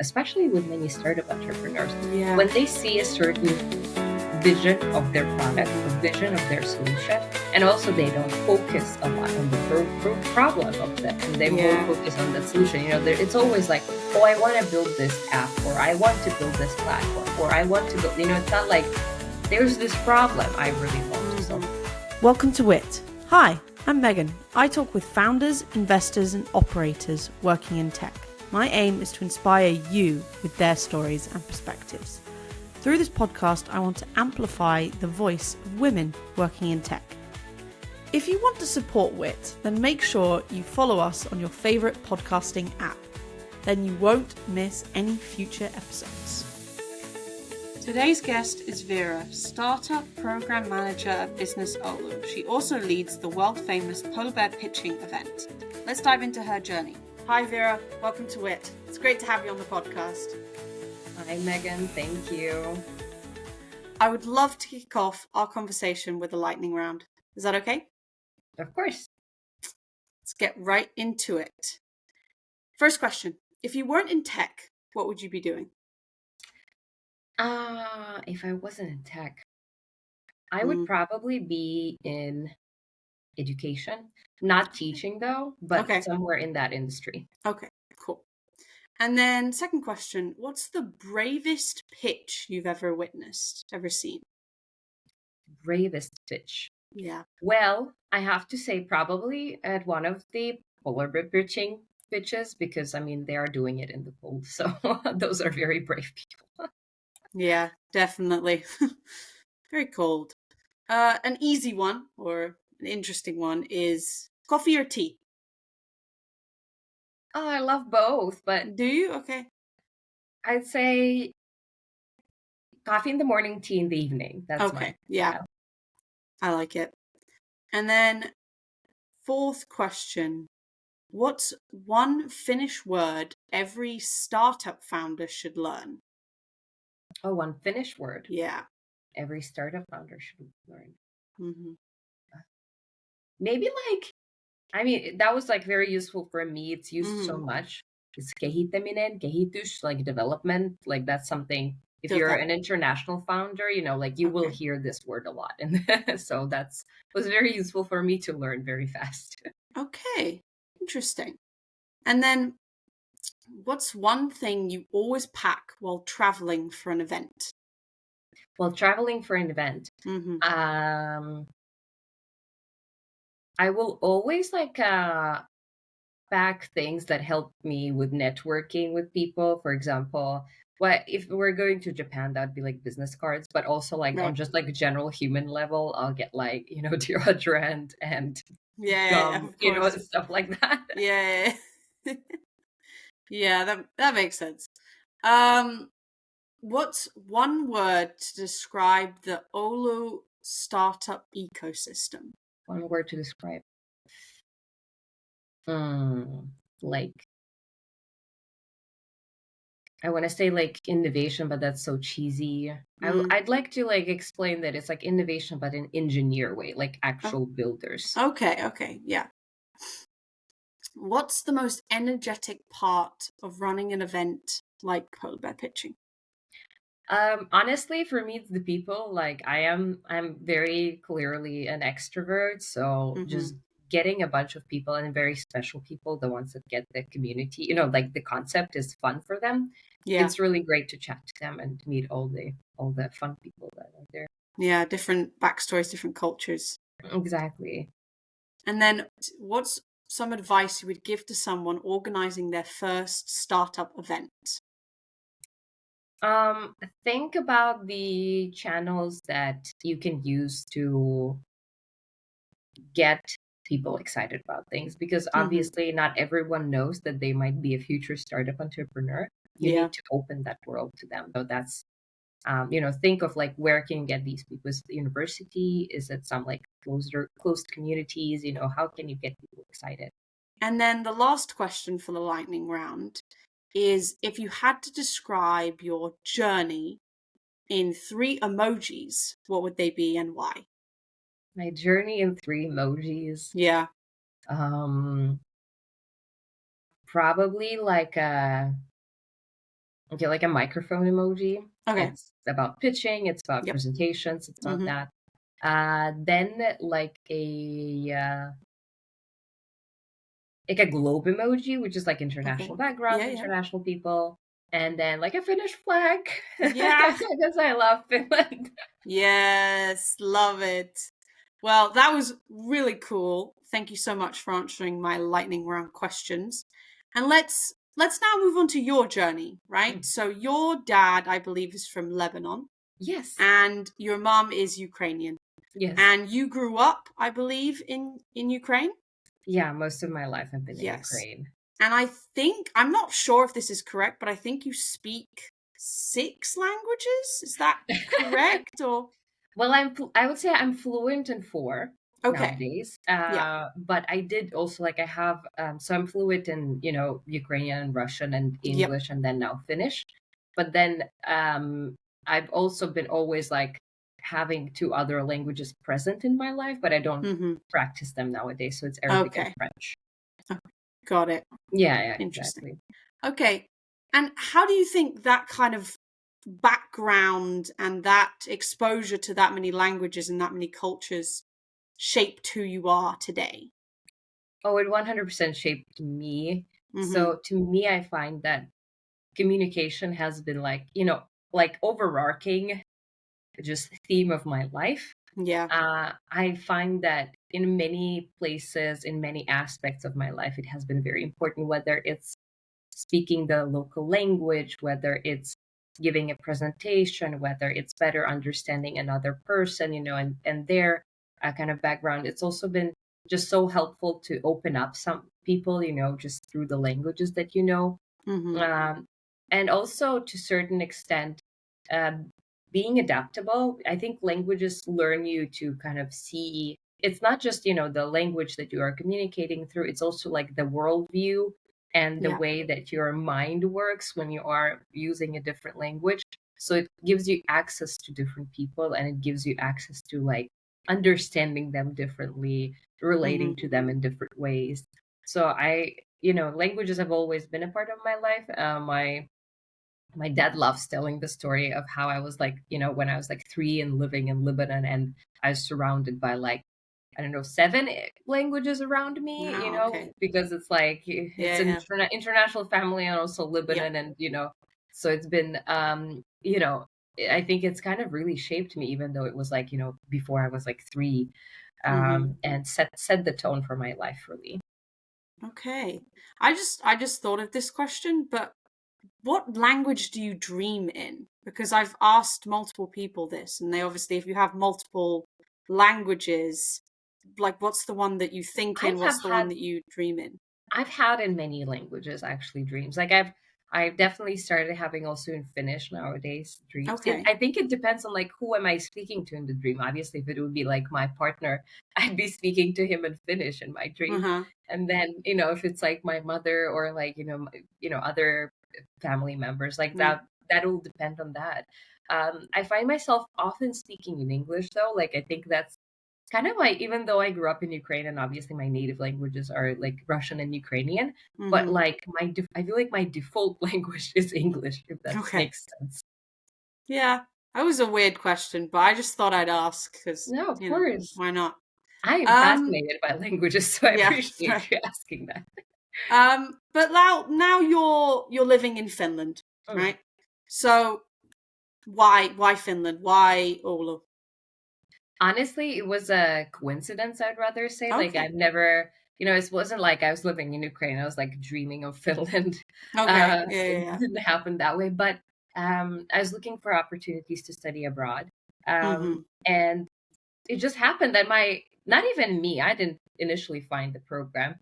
especially with many startup entrepreneurs, Yeah. when they see a certain vision of their product, a vision of their solution, and also they don't focus a lot on the problem of them, and they more focus on the solution. It's always like, oh, I want to build this app, or I want to build this platform, or I want to build. It's not like there's this problem I really want to solve. Welcome to WITT. Hi, I'm Megan. I talk with founders, investors, and operators working in tech. My aim is to inspire you with their stories and perspectives. Through this podcast, I want to amplify the voice of women working in tech. If you want to support WITT, then make sure you follow us on your favourite podcasting app. Then you won't miss any future episodes. Today's guest is Viera, Startup Program Manager at BusinessOulu. She also leads the world-famous polar bear pitching event. Let's dive into her journey. Hi Viera, welcome to WITT. It's great to have you on the podcast. Hi, Megan. Thank you. I would love to kick off our conversation with a lightning round. Is that okay? Of course. Let's get right into it. First question. If you weren't in tech, what would you be doing? If I wasn't in tech, I would probably be in education. Not teaching, though, but somewhere in that industry. Okay, cool. And then second question, what's the bravest pitch you've ever witnessed, ever seen? Bravest pitch? Yeah. Well, I have to say probably at one of the polar bear pitching pitches, because, they are doing it in the cold. So those are very brave people. Yeah, definitely. Very cold. An easy one or an interesting one is coffee or tea? Oh, I love both, but... Do you? Okay. I'd say coffee in the morning, tea in the evening. That's okay. Yeah. I like it. And then fourth question, what's one Finnish word every startup founder should learn? Oh, one Finnish word? Yeah. Every startup founder should learn. Mm-hmm. Maybe that was very useful for me. It's used so much. It's kehittäminen, kehitys, development. That's something, if you're an international founder, you will hear this word a lot. And so was very useful for me to learn very fast. Okay, interesting. And then what's one thing you always pack while traveling for an event? While traveling for an event, I will always pack things that help me with networking with people. For example, if we're going to Japan, that'd be business cards, but also on just a general human level, I'll get deodorant and gum, stuff like that. Yeah. Yeah, that makes sense. What's one word to describe the Oulu startup ecosystem? One word to describe. I want to say innovation, but that's so cheesy. I'd like to explain that it's innovation, but in engineer way, actual builders. Okay, yeah. What's the most energetic part of running an event like polar bear pitching? Honestly, for me, it's the people. I'm very clearly an extrovert, so just getting a bunch of people and very special people, the ones that get the community, the concept is fun for them. Yeah. It's really great to chat to them and meet all the fun people that are there. Yeah, different backstories, different cultures. Exactly. And then what's some advice you would give to someone organizing their first startup event? Think about the channels that you can use to get people excited about things, because obviously not everyone knows that they might be a future startup entrepreneur. You need to open that world to them. So that's, think of where can you get these people? Is it the university? Is it some closed communities? How can you get people excited? And then the last question for the lightning round is, if you had to describe your journey in 3 emojis, what would they be and why? My journey in 3 emojis? Yeah. Probably Okay, like a microphone emoji. Okay. It's about pitching, it's about Yep. presentations, it's about Mm-hmm. that. Then like a globe emoji, which is like Okay. international Yeah, background, yeah. international people, and then like a Finnish flag Yeah. because I love Finland. Yes, love it. Well, that was really cool. Thank you so much for answering my lightning round questions. And let's now move on to your journey, right? Mm. So your dad, I believe, is from Lebanon Yes, and your mom is Ukrainian. yes, And you grew up, I believe, in Ukraine? yeah. Most of my life I've been in Yes. Ukraine. And I think, I'm not sure if this is correct, but I think you speak 6 languages. Is that correct or Well, I would say I'm fluent in four okay. nowadays. Yeah. But I did also like I have so I'm fluent in, Ukrainian and Russian and Yep. English and then now Finnish. But then I've also been always like having two other languages present in my life, but I don't Mhm. practice them nowadays. So it's Arabic and Okay. French. Got it. Yeah, yeah, Interesting. exactly. Okay. And how do you think that kind of background and that exposure to that many languages and that many cultures shaped who you are today? Oh, it 100% shaped me. Mhm. So to me, I find that communication has been like, like overarching just theme of my life. Yeah. I find that in many places, in many aspects of my life, it has been very important, whether it's speaking the local language, whether it's giving a presentation, whether it's better understanding another person, and their kind of background. It's also been just so helpful to open up some people, just through the languages that you know. Mhm. um, and also to certain extent, um, being adaptable. I think languages learn you to kind of see, it's not just the language that you are communicating through, it's also like the worldview and the Yeah. way that your mind works when you are using a different language. So it gives you access to different people, and it gives you access to like understanding them differently, relating Mhm. to them in different ways. So languages have always been a part of my life. My dad loves telling the story of how I was like, when I was like 3 and living in Lebanon, and I was surrounded by like, I don't know, 7 languages around me, Wow, okay. because it's like it's Yeah, an yeah. international family, and also Yep. Lebanon, and so it's been I think it's kind of really shaped me, even though it was like, before I was like 3, Mhm. and set the tone for my life, really. Okay. I just thought of this question, but what language do you dream in? Because I've asked multiple people this, and they obviously, if you have multiple languages, like what's the one that you think I in? have What's the one had that you dream in? I've had in many languages actually dreams. Like I've definitely started having also in Finnish nowadays dreams. Okay. I think it depends on like who am I speaking to in the dream. Obviously, if it would be like my partner, I'd be speaking to him in Finnish in my Uh dream. huh. And then if it's like my mother or like other family members, like Mm. that will depend on that. I find myself often speaking in English though. Like I think that's kind of like, even though I grew up in Ukraine and obviously my native languages are like Russian and Ukrainian, but Hmm. like I feel like my default language is English, if that Okay. makes sense. Yeah. That was a weird question, but I just thought I'd ask because No, of course. why not? I am Um. fascinated by languages, so I Yeah. appreciate Right. you asking that. But now you're living in Finland, Mm. right? So why Finland? Why Oulu? Honestly, it was a coincidence, I'd rather say. Like Okay. I've never, it wasn't like I was living in Ukraine. I was like dreaming of Finland. Okay. Yeah, yeah, It yeah. didn't happen that way, but I was looking for opportunities to study abroad. Mhm. And it just happened that not even me, I didn't initially find the program.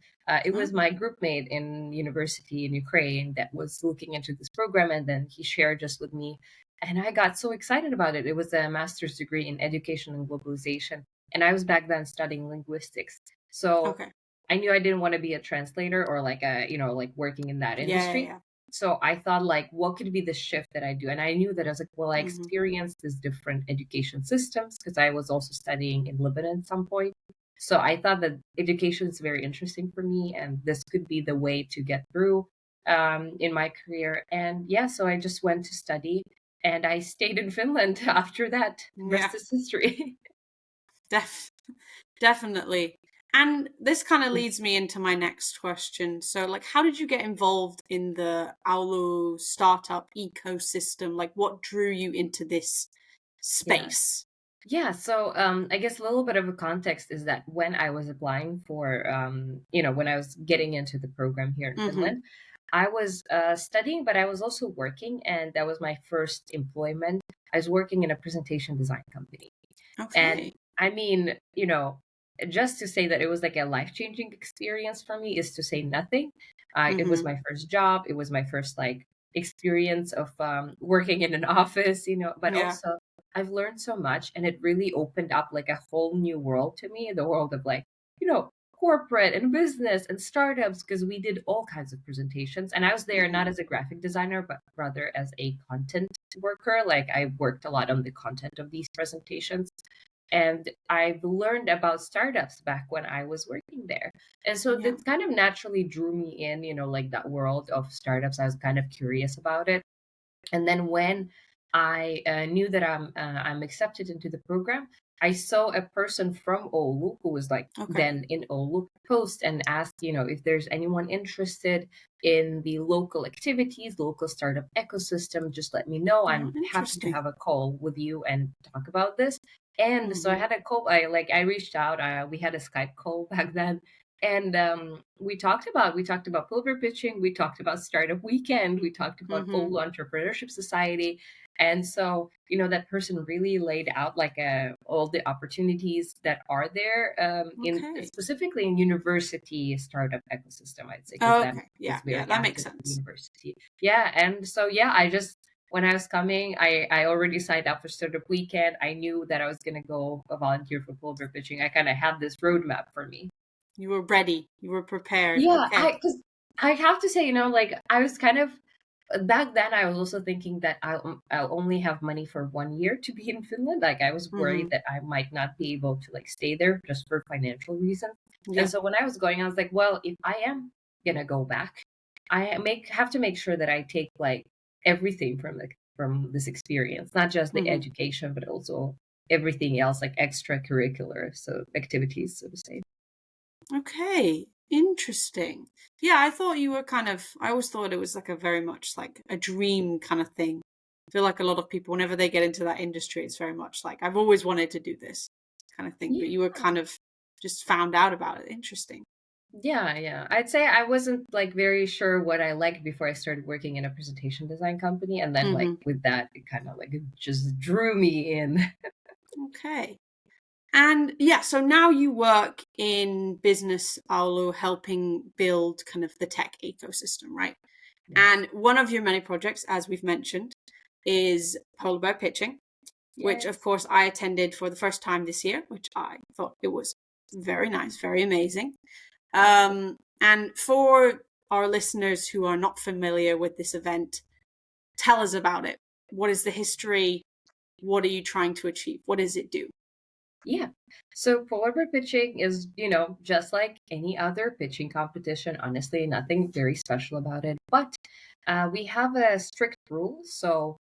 It was my Okay. group mate in university in Ukraine that was looking into this program, and then he shared just with me, and I got so excited about it. It was a master's degree in education and globalization, and I was back then studying linguistics. So Okay. I knew I didn't want to be a translator or like like working in that Yeah, yeah, industry. yeah. So I thought like, what could be the shift that I do? And I knew that I was like, well, I Mhm. experienced these different education systems because I was also studying in Lebanon at some point. So I thought that education is very interesting for me, and this could be the way to get through. in my career. And yeah, so I just went to study and I stayed in Finland after that. Yeah, Rest is history. def definitely. And this kind of leads me into my next question. So, like, how did you get involved in the Oulu startup ecosystem? Like, what drew you into this Yeah. space? Yeah, so I guess a little bit of a context is that when I was applying for, when I was getting into the program here in Mm-hmm. Finland, I was studying, but I was also working, and that was my first employment. I was working in a presentation design company. And Okay. I mean, just to say that it was like a life-changing experience for me is to say nothing. It was Mm-hmm. my first job. It was my first like experience of working in an office, but Yeah. also I've learned so much and it really opened up like a whole new world to me, the world of like, corporate and business and startups, because we did all kinds of presentations. And I was there Mm-hmm. not as a graphic designer, but rather as a content worker. Like I worked a lot on the content of these presentations. And I've learned about startups back when I was working there. And so Yeah. that kind of naturally drew me in, like that world of startups. I was kind of curious about it. And then when I knew that I'm accepted into the program, I saw a person from Oulu who was like Okay. then in Oulu post and asked, if there's anyone interested in the local activities, local startup ecosystem, just let me know. Oh, I'm happy to interesting. have a call with you and talk about this. And so I Mm-hmm. had a call. I reached out. We had a Skype call back then, and we talked about Pulver pitching, we talked about Startup Weekend, we talked about Mm-hmm. Oulu Entrepreneurship Society. And so, that person really laid out like all the opportunities that are there in Okay. specifically in university startup ecosystem, I'd say, because Oh, then okay. Yeah. it's Yeah. very That makes active at the sense. university. Yeah. And so, yeah, I just, when I was coming, I already signed up for Startup Weekend. I knew that I was going to go volunteer for Pulver pitching. I kind of had this roadmap for me. You were ready. You were prepared. Yeah, Okay. because I have to say, like I was kind of back then. I was also thinking that I'll only have money for 1 year to be in Finland. Like I was worried Mm-hmm. that I might not be able to like stay there just for financial reasons. And Yeah. so when I was going, I was like, well, if I am gonna go back, I make have to make sure that I take like everything from this experience, not just the Mm-hmm. education, but also everything else, like extracurricular so activities, so to say. Okay, interesting. Yeah, I thought you were I always thought it was like a very much like a dream kind of thing. I feel like a lot of people, whenever they get into that industry, it's very much like, I've always wanted to do this kind of thing. But Yeah. you were kind of just found out about it. Interesting. Yeah, yeah. I'd say I wasn't like very sure what I liked before I started working in a presentation design company. And then like Hmm. with that, it kind of like it just drew me in. Okay. And yeah, so now you work in BusinessOulu helping build kind of the tech ecosystem, right? Yes. And one of your many projects, as we've mentioned, is Polar Bear Pitching, which of Yes. course I attended for the first time this year, which I thought it was very nice, very amazing. And for our listeners who are not familiar with this event, tell us about it. What is the history? What are you trying to achieve? What does it do? Yeah. So polar bear pitching is, just like any other pitching competition. Honestly, nothing very special about it. But we have a strict rule. So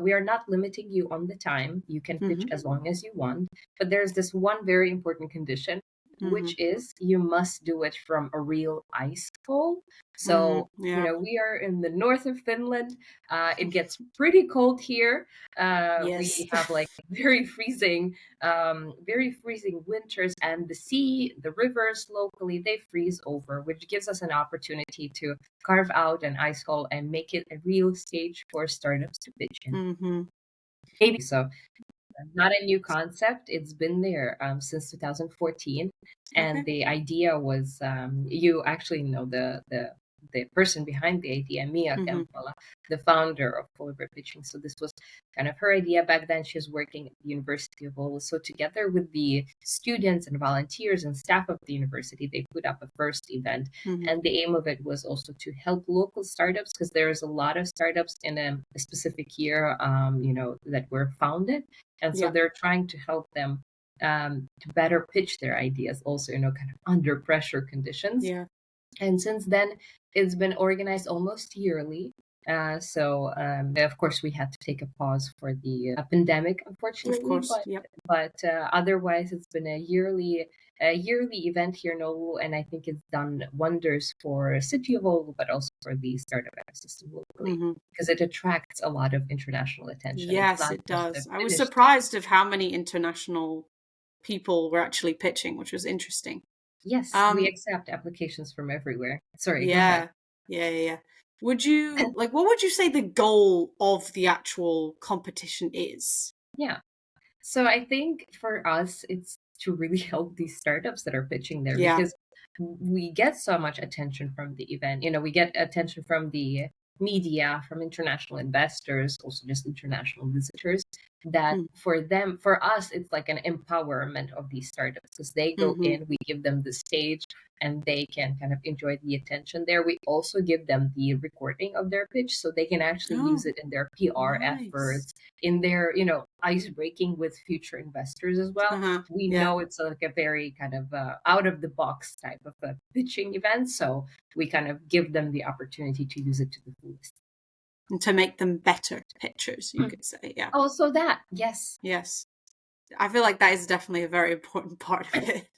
we are not limiting you on the time. You can pitch Mm-hmm. as long as you want. But there's this one very important condition, Mm-hmm. which is you must do it from a real ice pole. Mm-hmm. So, Yeah. we are in the north of Finland. It gets pretty cold here. Yes. We have like very freezing winters, and the sea, the rivers locally, they freeze over, which gives us an opportunity to carve out an ice hole and make it a real stage for startups to pitch in. Mm-hmm. Maybe so. Not a new concept. It's been there since 2014, and Okay. the idea was you actually know the person behind the idea, Mia Mm-hmm. Kempala, the founder of Polar Pitching. So this was kind of her idea back then. She was working at the University of Oulu. So together with the students and volunteers and staff of the university, they put up a first event, Mm-hmm. and the aim of it was also to help local startups because there is a lot of startups in a specific year, that were founded, and so Yeah. they're trying to help them to better pitch their ideas also, kind of under pressure conditions. Yeah. And since then, It's been organized almost yearly. Of course, we had to take a pause for the pandemic, Of unfortunately, course. Yep. but otherwise, it's been a yearly event here in Oulu, and I think it's done wonders for City of Oulu, but also for the startup ecosystem locally, Hmm. because it attracts a lot of international attention. It's Yes, not it just a does. I was Finnish surprised of how many international people were actually pitching, which was interesting. Yes, we Um, accept applications from everywhere. Sorry, go ahead. yeah, yeah. Would you what would you say the goal of the actual competition is? Yeah. So I think for us, it's to really help these startups that are pitching there, Yeah. because we get so much attention from the event. We get attention from the media, from international investors, also just international visitors. That for us, it's like an empowerment of these startups, because they go Mm-hmm. in, we give them the stage, and they can kind of enjoy the attention there. We also give them the recording of their pitch so they can actually use Oh, it in their PR nice. efforts, in their ice breaking with future investors as well. Uh-huh. We Yeah. know it's like a very kind of out of the box type of a pitching event, so we kind of give them the opportunity to use it to the fullest. And to make them better pictures, you Mm. could say. Yeah. Also that, yes. Yes. I feel like that is definitely a very important part of it.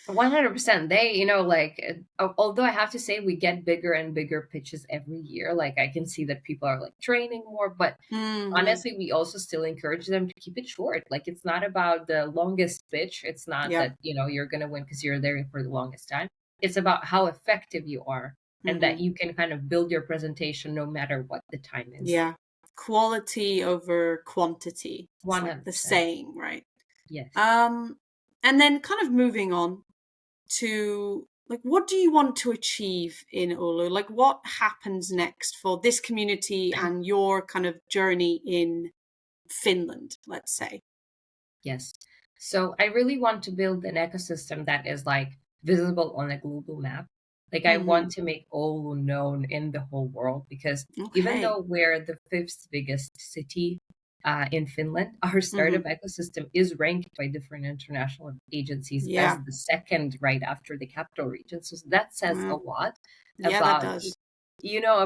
100%. They, like, although I have to say we get bigger and bigger pitches every year. Like, I can see that people are like training more, but Hmm. honestly, we also still encourage them to keep it short. Like, it's not about the longest pitch. It's not Yep. that, you're going to win because you're there for the longest time. It's about how effective you are, and Hmm. that you can kind of build your presentation no matter what the time is. Yeah. Quality over quantity. It's like the 100%. saying, right? Yes. Um, and then kind of moving on to like, what do you want to achieve in Oulu? Like, what happens next for this community and your kind of journey in Finland, let's say? Yes. So I really want to build an ecosystem that is like visible on a global map. Like, I Hmm. want to make Oulu known in the whole world, because even Okay. though we're the fifth biggest city in Finland, our Hmm. startup ecosystem is ranked by different international agencies as Yeah. the second right after the capital region. So that says a Wow. lot Yeah, that about, does.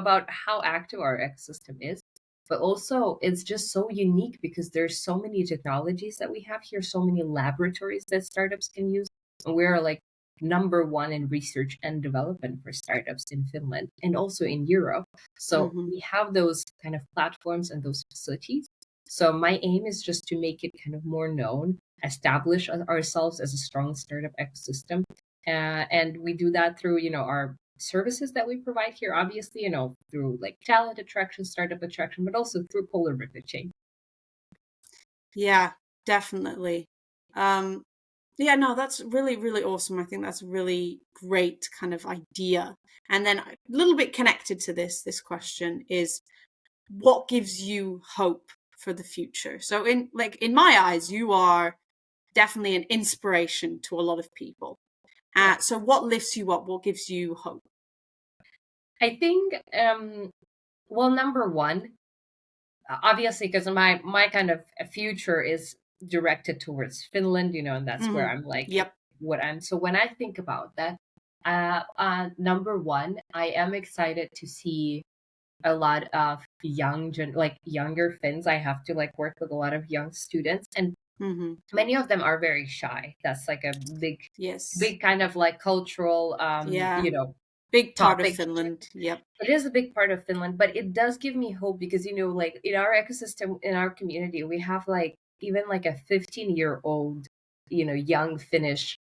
about how active our ecosystem is. But also, it's just so unique because there's so many technologies that we have here, so many laboratories that startups can use. And we're like number one in research and development for startups in Finland and also in Europe. So Hmm. we have those kind of platforms and those facilities. So my aim is just to make it kind of more known, establish ourselves as a strong startup ecosystem. And we do that through, our services that we provide here, obviously, through like talent attraction, startup attraction, but also through polar bear chain. Yeah, definitely. Um, yeah, no, that's really, really awesome. I think that's a really great kind of idea. And then a little bit connected to this question is what gives you hope for the future? So in my eyes, you are definitely an inspiration to a lot of people. Yeah. So what lifts you up? What gives you hope? I think, well, number one, obviously, because my kind of future is directed towards Finland, and that's where Hmm. I'm like, Yep. so when I think about that, number one, I am excited to see a lot of younger Finns. I have to like work with a lot of young students, and Hmm. many of them are very shy. That's like a big, Yes. big kind of like cultural, Yeah. Big part of topic. Finland. Yep. It is a big part of Finland, but it does give me hope because, like in our ecosystem, in our community, we have like even like a 15-year-old, young Finnish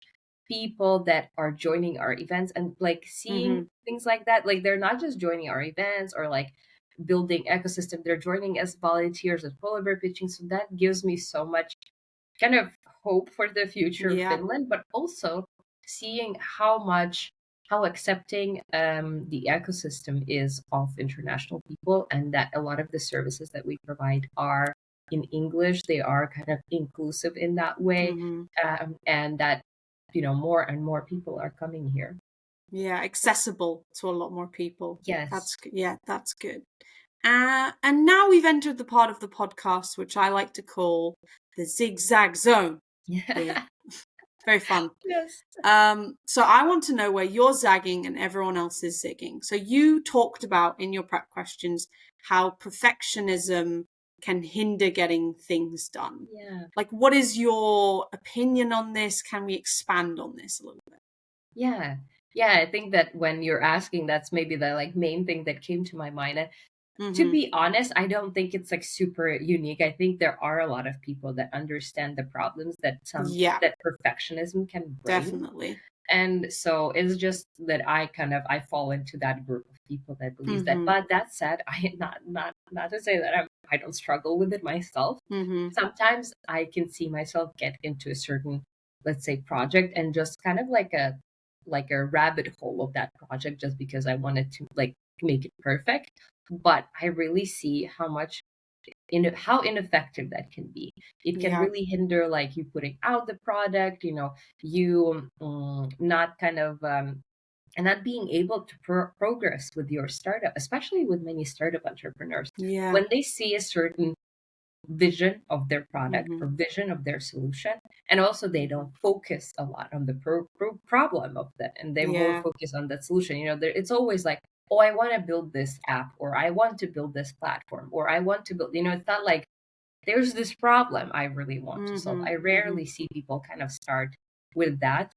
people that are joining our events, and like seeing Hmm. things like that. Like, they're not just joining our events or like building ecosystem, they're joining as volunteers at polar bear pitching. So that gives me so much kind of hope for the future of Yeah. Finland, but also seeing how accepting the ecosystem is of international people, and that a lot of the services that we provide are in English. They are kind of inclusive in that way, Hmm. and that more and more people are coming here. Yeah, accessible to a lot more people. Yes. Yeah, that's good. And now we've entered the part of the podcast which I like to call the zigzag zone here. Yeah. Very fun. Yes. So I want to know where you're zagging and everyone else is zigging. So you talked about in your prep questions how perfectionism can hinder getting things done. Yeah. Like, what is your opinion on this? Can we expand on this a little bit? Yeah. Yeah, I think that when you're asking, that's maybe the like main thing that came to my mind. And to Mm-hmm. be honest, I don't think it's like super unique. I think there are a lot of people that understand the problems Yeah, that perfectionism can bring. definitely. And so it's just that I fall into that group of people that believes that. Mm-hmm. But that said, I not to say that I don't struggle with it myself. Mm-hmm. Sometimes I can see myself get into a certain, let's say, project and just kind of like a rabbit hole of that project just because I wanted to like make it perfect. But I really see how much how ineffective that can be. It can Yeah. really hinder like you putting out the product, you not kind of and not being able to progress with your startup, especially with many startup entrepreneurs. Yeah. When they see a certain vision of their product Mm-hmm. or vision of their solution, and also they don't focus a lot on the problem of that, and they more Yeah. focus on that solution. It's always like, oh, I want to build this app, or I want to build this platform, or I want to build, it's not like there's this problem I really want to solve. Mm-hmm. I Mm-hmm. rarely see people kind of start with that.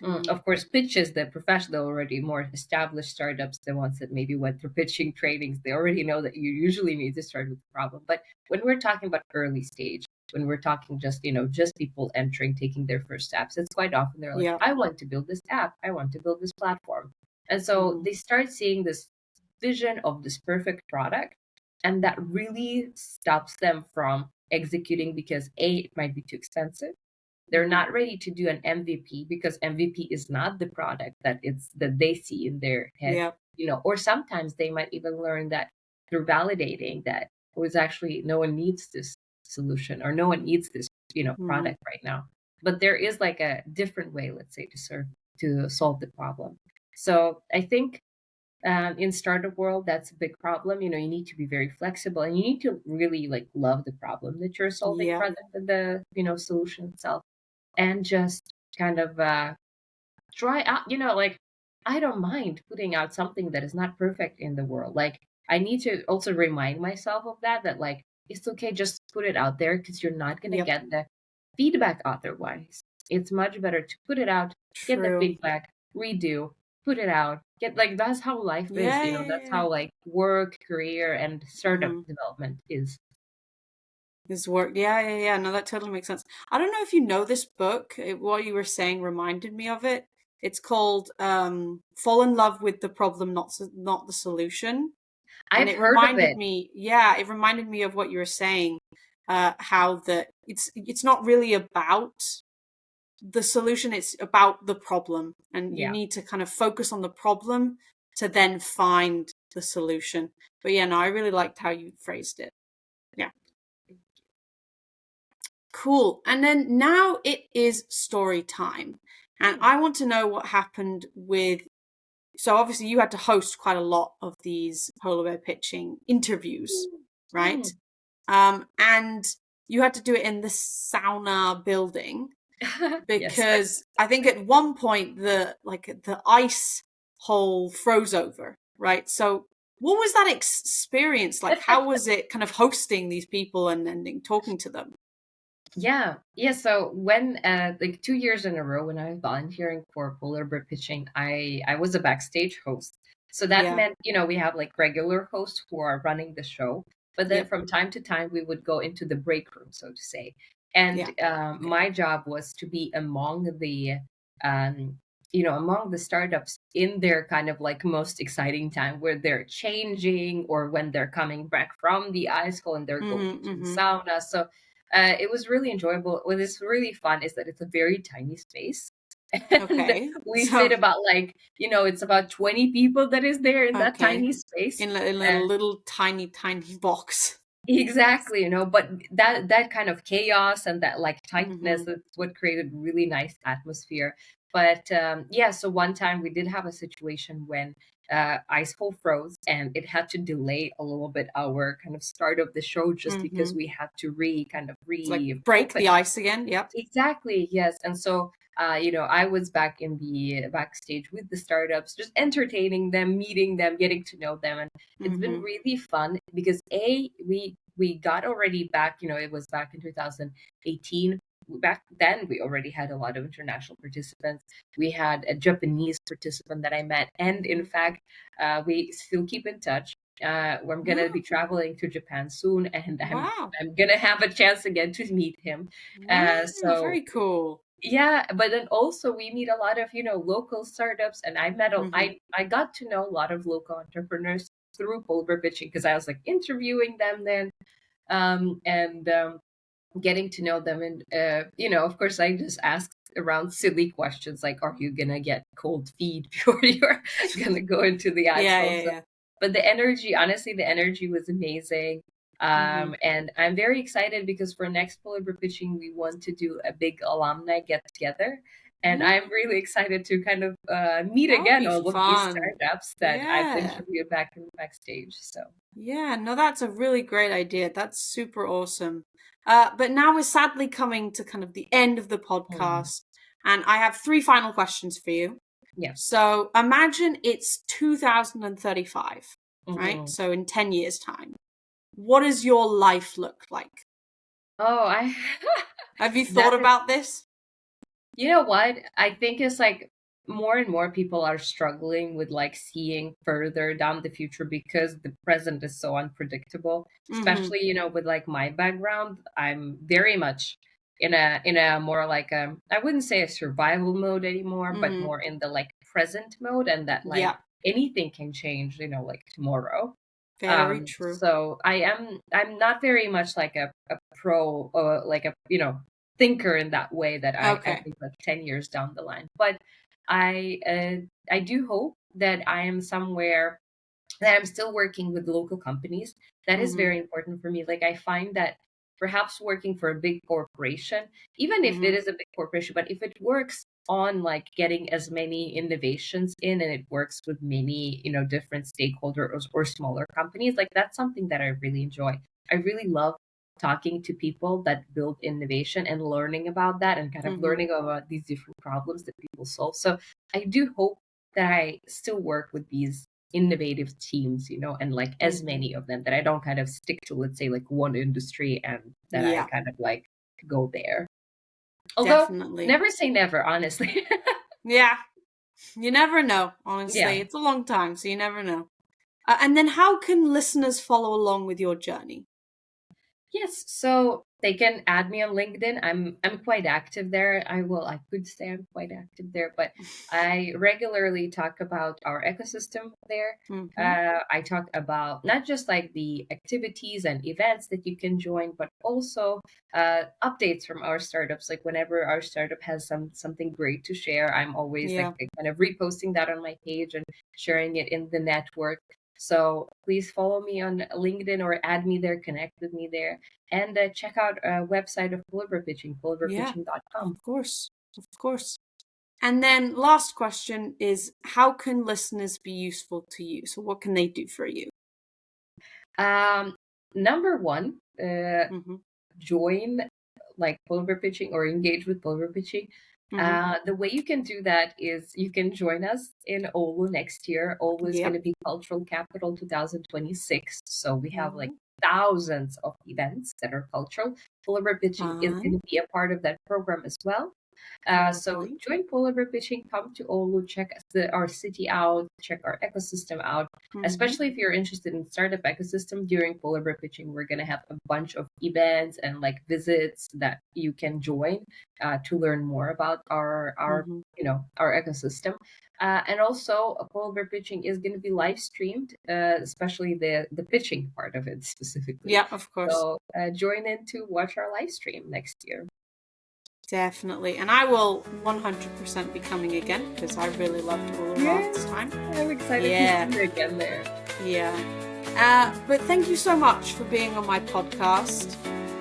Mm-hmm. Of course, pitches, the professional, already more established startups, the ones that maybe went through pitching trainings, they already know that you usually need to start with the problem. But when we're talking about early stage, when we're talking just people entering, taking their first steps, it's quite often they're like, Yeah. I want to build this app, I want to build this platform. And so Mm-hmm. they start seeing this vision of this perfect product, and that really stops them from executing because A, it might be too expensive. They're Mm-hmm. not ready to do an MVP because MVP is not the product that they see in their head, Yeah. or sometimes they might even learn that through validating that it was actually no one needs this solution or no one needs this, Mm-hmm. product right now. But there is like a different way, let's say, to solve the problem. So I think in startup world, that's a big problem. You need to be very flexible and you need to really like love the problem that you're solving Yeah. rather than the solution itself, and just kind of try out, like I don't mind putting out something that is not perfect in the world. Like I need to also remind myself of that like it's okay, just put it out there because you're not going to Yep. get the feedback otherwise. It's much better to put it out, get the True. feedback, redo, put it out, get like that's how life is, Yeah. Yeah. that's Yeah. how like work, career, and startup Mm-hmm. development is. His work. Yeah, yeah, yeah. No, that totally makes sense. I don't know if you know this book. What you were saying reminded me of it. It's called Fall in Love with the Problem, not the Solution. And I've it heard of reminded it. me, yeah, it reminded me of what you were saying, how it's not really about the solution, it's about the problem. And you Yeah. need to kind of focus on the problem to then find the solution. But yeah, no, I really liked how you phrased it. Yeah. Cool. And then now it is story time. And Hmm. I want to know what happened with. So obviously you had to host quite a lot of these polar bear pitching interviews, right? Hmm. And you had to do it in the sauna building Yes. because I think at one point the ice hole froze over, right? So what was that experience like? How was it kind of hosting these people and talking to them? Yeah, yeah. So when like 2 years in a row when I was volunteering for Polar Bear Pitching, I was a backstage host. So that Yeah. meant, we have like regular hosts who are running the show, but then Yep. from time to time we would go into the break room, so to say. And Yeah. Okay. my job was to be um, among the startups in their kind of like most exciting time where they're changing or when they're coming back from the ice hole and they're going Mm-hmm. into the Mm-hmm. sauna. So it was really enjoyable. What is really fun is that it's a very tiny space. And Okay. we fit So, about like, it's about 20 people that is there in that okay. tiny space. In a little tiny, tiny box. Exactly, but that kind of chaos and that like tightness, Mm-hmm. that's what created really nice atmosphere. But yeah, so one time we did have a situation when ice hole froze and it had to delay a little bit our kind of start of the show just because Mm-hmm. we had to It's like break reopen. the ice again. Yep. Exactly, yes. And so I was back in the backstage with the startups, just entertaining them, meeting them, getting to know them. And it's been really fun because we got already back, it was back in 2018. Back then we already had a lot of international participants. We had a Japanese participant that I met, and in fact, we still keep in touch. I'm gonna be traveling to Japan soon, and Wow. I'm gonna have a chance again to meet him. Wow. So Very cool. yeah, but then also we meet a lot of local startups, and I got to know a lot of local entrepreneurs through polar pitching because I was like interviewing them then, and getting to know them. And of course I just asked around silly questions like, are you gonna get cold feet before you're gonna go into the Yeah, actual yeah, zone? yeah. But the energy, honestly, the energy was amazing. And I'm very excited because for next polar pitching we want to do a big alumni get together, and I'm really excited to kind of meet That would again be all of these fun. startups that I've Yeah. interviewed back in the backstage. So Yeah, no, that's a really great idea. That's super awesome. But now we're sadly coming to kind of the end of the mm, podcast, and I have three final questions for you. yeah. So imagine it's 2035, right? Hmm. So in 10 years' time, what does your life look like? Oh, I Have you that thought about this? You know what? I think it's like more and more people are struggling with like seeing further down the future because the present is so unpredictable. Mm-hmm. Especially, with like my background, I'm very much in a more like I wouldn't say a survival mode anymore, but Mm-hmm. more in the like present mode, and that like Yeah, anything can change, like tomorrow. very true. So I'm not very much like a pro or like a thinker in that way that I Okay. think like 10 years down the line. But I do hope that I am somewhere that I'm still working with local companies. That is Mm-hmm. very important for me. Like I find that perhaps working for a big corporation, even if it Mm-hmm. is a big corporation, but if it works on like getting as many innovations in and it works with many, different stakeholders or smaller companies, like that's something that I really enjoy. I really love talking to people that build innovation and learning about that and kind of Mm-hmm. learning about these different problems that people solve. So I do hope that I still work with these innovative teams, and like as Mm-hmm. many of them, that I don't kind of stick to, let's say, like one industry and that I Yeah, kind of like go there. Although, definitely. never say never, honestly. Yeah, you never know, Yeah. honestly. It's a long time, so you never know. And then how can listeners follow along with your journey? Yes, so they can add me on LinkedIn. I'm quite active there. I could say I'm quite active there, but I regularly talk about our ecosystem there. Mm-hmm. I talk about not just like the activities and events that you can join, but also updates from our startups. Like whenever our startup has something great to share, I'm always like Yeah. kind of reposting that on my page and sharing it in the network. So please follow me on LinkedIn or add me there, connect with me there, and check out a website of Polar Pitching, Yeah, of polarpitching.com. course. Of course. And then last question is how can listeners be useful to you? So what can they do for you? Um, Number one, Mm-hmm. join like polar pitching or engage with polar pitching. Mm-hmm. The way you can do that is you can join us in Oulu next year. Oulu is going Yep. to be Cultural Capital 2026. So we have like Mm-hmm. thousands of events that are cultural. Polar pitching is going Fun. to be a part of that program as well. So Lovely. join Polar Bear Pitching, come to Oulu, check our city out, check our ecosystem out. Mm-hmm. Especially if you're interested in startup ecosystem, during Polar Bear Pitching, we're gonna have a bunch of events and like visits that you can join to learn more about our Mm-hmm. our ecosystem. And also, Polar Bear Pitching is going to be live streamed, especially the pitching part of it specifically. Yeah, of course. So join in to watch our live stream next year. Definitely. And I will 100% be coming again because I really loved Hula last time. I'm excited to Yeah. see you again there. Yeah. But thank you so much for being on my podcast.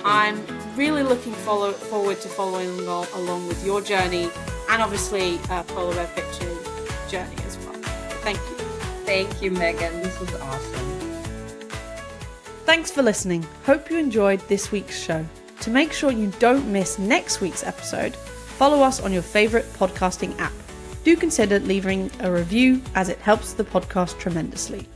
I'm really looking forward to following along with your journey and obviously Polar Bear Pitching journey as well. Thank you. Thank you, Megan. This was awesome. Thanks for listening. Hope you enjoyed this week's show. To make sure you don't miss next week's episode, follow us on your favourite podcasting app. Do consider leaving a review as it helps the podcast tremendously.